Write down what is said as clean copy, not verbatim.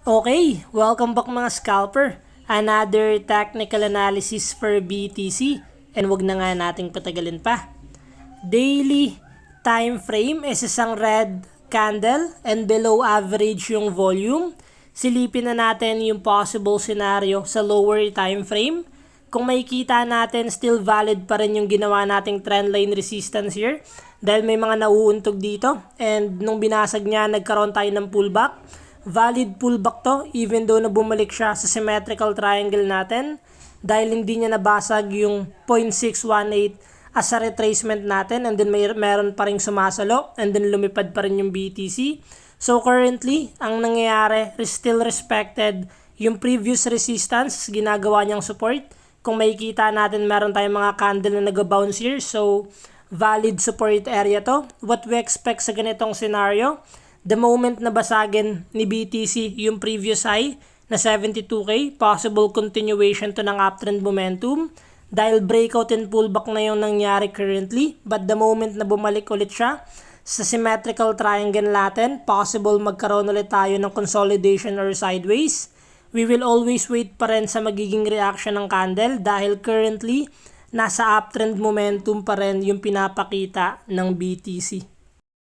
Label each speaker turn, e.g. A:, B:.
A: Okay, welcome back mga scalper. Another technical analysis for BTC and wag na nga nating patagalin pa. Daily time frame is isang red candle and below average yung volume. Silipin na natin yung possible scenario sa lower time frame. Kung makikita natin, still valid pa rin yung ginawa nating trendline resistance here dahil may mga nauuntog dito and nung binasag niya nagkaroon tayo ng pullback. Valid pullback to even though na bumalik siya sa symmetrical triangle natin dahil hindi niya nabasag yung 0.618 as a retracement natin and then meron pa rin sumasalo and then lumipad pa rin yung BTC. So currently, ang nangyayari is still respected yung previous resistance, ginagawa niyang support. Kung makikita natin meron tayong mga candle na nag-bounce here, so valid support area to. What we expect sa ganitong scenario, the moment na basagin ni BTC yung previous high na 72K, possible continuation to ng uptrend momentum dahil breakout and pullback na yung nangyari currently. But the moment na bumalik ulit siya sa symmetrical triangle natin, possible magkaroon ulit tayo ng consolidation or sideways. We will always wait pa rin sa magiging reaction ng candle dahil currently nasa uptrend momentum pa rin yung pinapakita ng BTC.